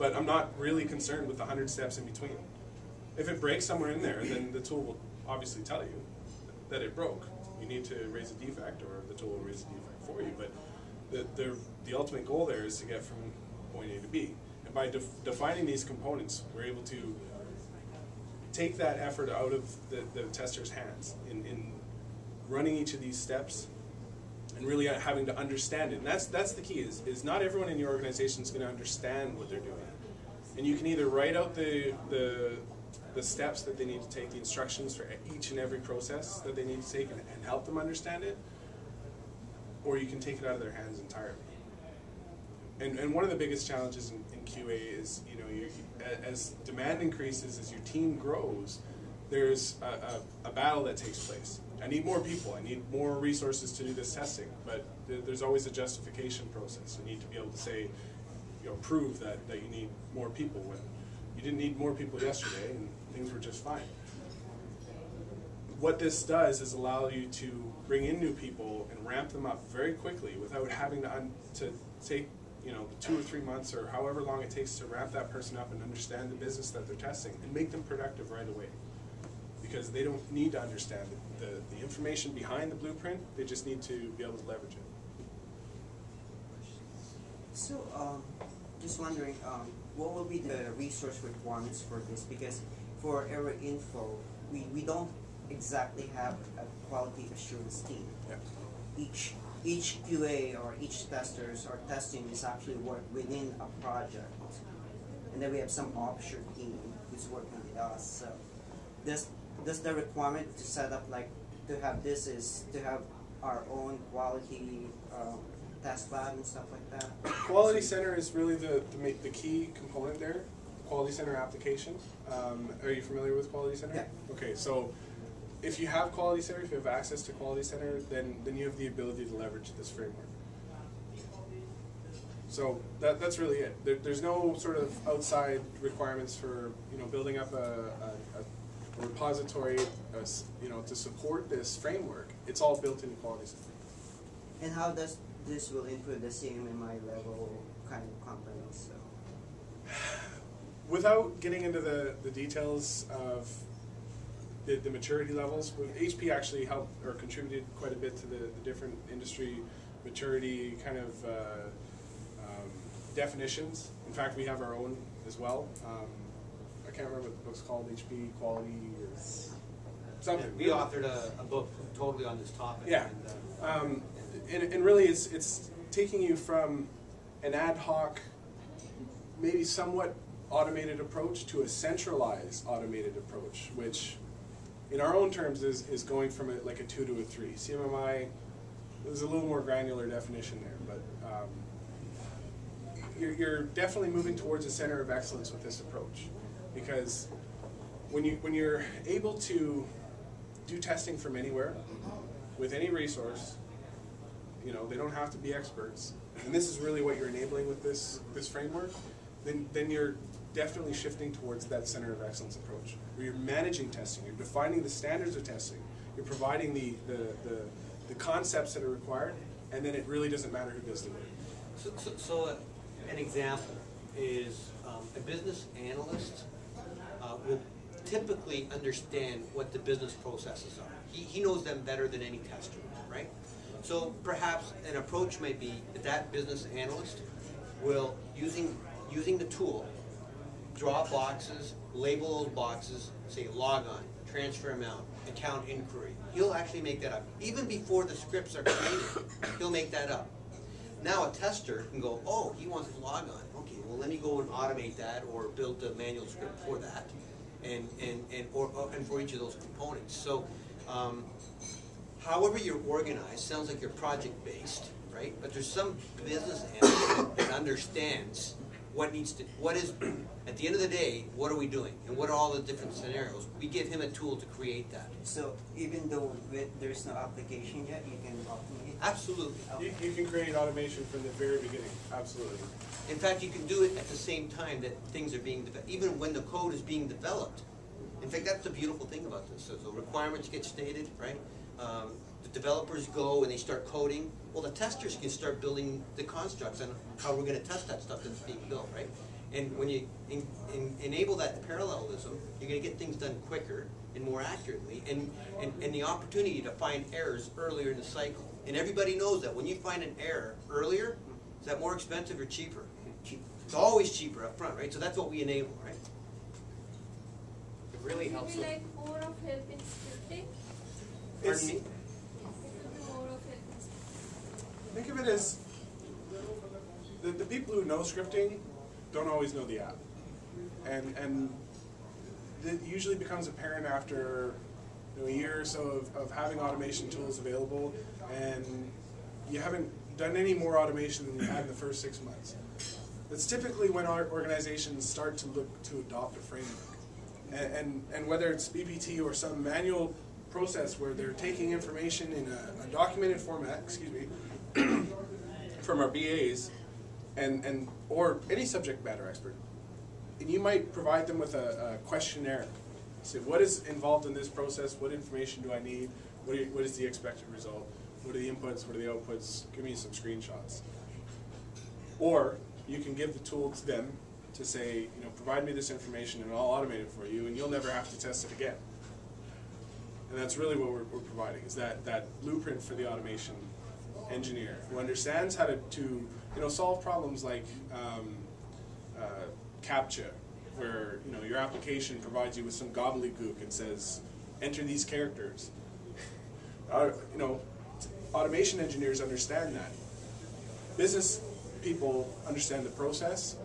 but I'm not really concerned with the 100 steps in between. If it breaks somewhere in there, then the tool will obviously tell you that it broke. You need to raise a defect, or the tool will raise a defect for you. But the ultimate goal there is to get from point A to B. And by defining these components, we're able to take that effort out of the tester's hands in running each of these steps and really having to understand it. And that's the key, is not everyone in your organization is going to understand what they're doing. And you can either write out the steps that they need to take, the instructions for each and every process that they need to take, and help them understand it, or you can take it out of their hands entirely. And one of the biggest challenges in QA is, you know, as demand increases, as your team grows, there's a battle that takes place. I need more people, I need more resources to do this testing, but there's always a justification process. You need to be able to say, you know, prove that you need more people when you didn't need more people yesterday and things were just fine. What this does is allow you to bring in new people and ramp them up very quickly without having to take, you know, 2 or 3 months or however long it takes to ramp that person up and understand the business that they're testing and make them productive right away. Because they don't need to understand the information behind the blueprint, they just need to be able to leverage it. So, just wondering, what will be the resource requirements for this? Because for Error Info, we don't exactly have a quality assurance team. Yeah. Each QA or each testers or testing is actually work within a project, and then we have some offshore team who's working with us. So, does the requirement to set up, like, to have this is to have our own quality test lab and stuff like that? Quality Center is really the key component there. Quality Center application. Are you familiar with Quality Center? Yeah. Okay, so if you have Quality Center, if you have access to Quality Center, then you have the ability to leverage this framework. So that's really it. There's no sort of outside requirements for, you know, building up a repository, you know, to support this framework. It's all built into Quality Center. And how does this will include the CMMI level kind of companies? So, without getting into the details of the maturity levels, HP actually helped or contributed quite a bit to the different industry maturity kind of definitions. In fact, we have our own as well. I can't remember what the book's called, HP Quality or something. We authored a book totally on this topic. Yeah. And really it's taking you from an ad hoc, maybe somewhat automated approach to a centralized automated approach, which in our own terms is going from like a 2 to a 3. CMMI, there's a little more granular definition there, but you're definitely moving towards a center of excellence with this approach, because when you're able to do testing from anywhere with any resource, you know, they don't have to be experts, and this is really what you're enabling with this framework, then you're definitely shifting towards that center of excellence approach, where you're managing testing, you're defining the standards of testing, you're providing the concepts that are required, and then it really doesn't matter who does the work. So an example is a business analyst will typically understand what the business processes are. He knows them better than any tester, right? So perhaps an approach may be that business analyst will, using the tool, draw boxes, label those boxes, say log on, transfer amount, account inquiry. He'll actually make that up. Even before the scripts are created, he'll make that up. Now a tester can go, oh, he wants to log on. Okay, well let me go and automate that or build a manual script for that, and for each of those components. So however you're organized, sounds like you're project based, right? But there's some business analyst that understands what is, at the end of the day, what are we doing? And what are all the different scenarios? We give him a tool to create that. So even though there's no application yet, you can automate? Absolutely. You can create automation from the very beginning, absolutely. In fact, you can do it at the same time that things are being developed, even when the code is being developed. In fact, that's the beautiful thing about this. So the requirements get stated, right? The developers go and they start coding. Well, the testers can start building the constructs and how we're going to test that stuff that's being built, right? And when you enable that parallelism, you're going to get things done quicker and more accurately, and the opportunity to find errors earlier in the cycle. And everybody knows that when you find an error earlier, is that more expensive or cheaper? Cheap. It's always cheaper up front, right? So that's what we enable, right? It really Would helps. it be like more of help in scripting? Pardon me? It would be more of help in scripting. Think of it as the people who know scripting don't always know the app, and it usually becomes apparent after a year or so of having automation tools available, and you haven't done any more automation than you had in the first 6 months. That's typically when our organizations start to look to adopt a framework, and whether it's BPT or some manual process where they're taking information in a documented format, excuse me, from our BAs, and or any subject matter expert, and you might provide them with a questionnaire. Say, what is involved in this process? What information do I need? What is the expected result? What are the inputs? What are the outputs? Give me some screenshots. Or you can give the tool to them to say, provide me this information and I'll automate it for you, and you'll never have to test it again. And that's really what we're providing, is that blueprint for the automation engineer who understands how to solve problems like CAPTCHA, where your application provides you with some gobbledygook and says, enter these characters. Automation engineers understand that. Business people understand the process.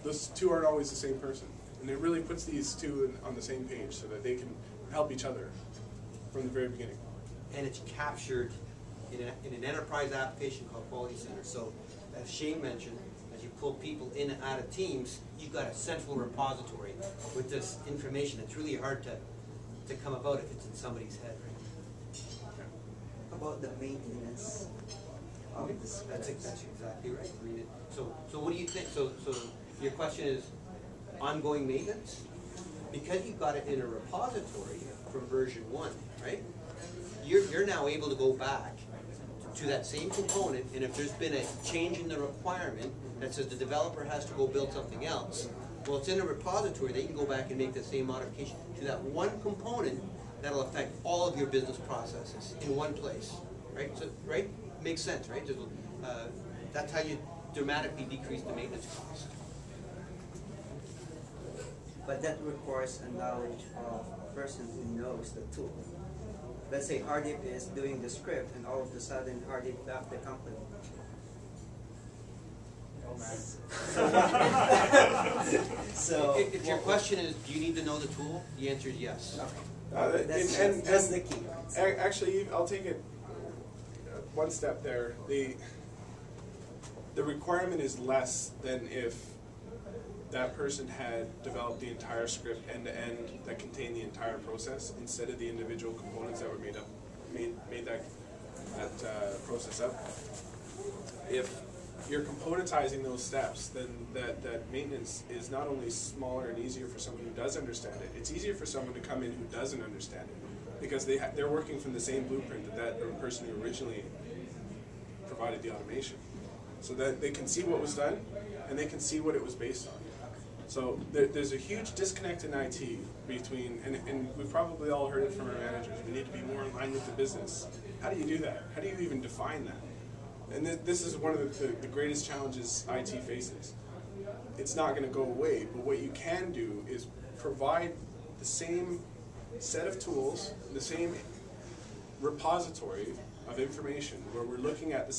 Those two aren't always the same person, and it really puts these two on the same page so that they can help each other from the very beginning. And it's captured in an enterprise application called Quality Center. So, as Shane mentioned, as you pull people in and out of teams, you've got a central repository with this information. It's really hard to come about if it's in somebody's head, right? About the maintenance of this. That's exactly right. I mean, so what do you think? So your question is ongoing maintenance? Because you've got it in a repository from version 1, right? You're now able to go back to that same component, and if there's been a change in the requirement that says the developer has to go build something else, well, it's in a repository. They can go back and make the same modification to that one component that'll affect all of your business processes in one place, right? So, right? Makes sense, right? That's how you dramatically decrease the maintenance cost. But that requires a knowledge of a person who knows the tool. Let's say Hardip is doing the script, and all of a sudden Hardip left the company. Oh man. So, If your question is, do you need to know the tool? The answer is yes. okay. That's the key. Actually, I'll take it one step there. The requirement is less than if that person had developed the entire script end-to-end that contained the entire process instead of the individual components that were made that process up. If you're componentizing those steps, then that maintenance is not only smaller and easier for someone who does understand it, it's easier for someone to come in who doesn't understand it, because they're working from the same blueprint that person who originally provided the automation. So that they can see what was done, and they can see what it was based on. So there's a huge disconnect in IT between, and we've probably all heard it from our managers, we need to be more in line with the business. How do you do that? How do you even define that? And this is one of the greatest challenges IT faces. It's not going to go away, but what you can do is provide the same set of tools, the same repository of information where we're looking at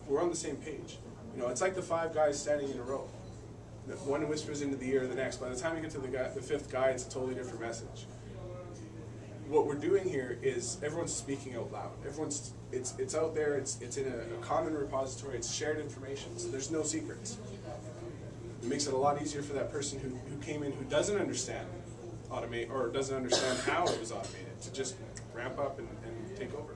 we're on the same page. It's like the 5 guys standing in a row. One whispers into the ear of the next. By the time you get to the 5th guy, it's a totally different message. What we're doing here is everyone's speaking out loud. It's out there. It's in a common repository. It's shared information. So there's no secrets. It makes it a lot easier for that person who came in who doesn't understand automate or doesn't understand how it was automated to just ramp up and take over.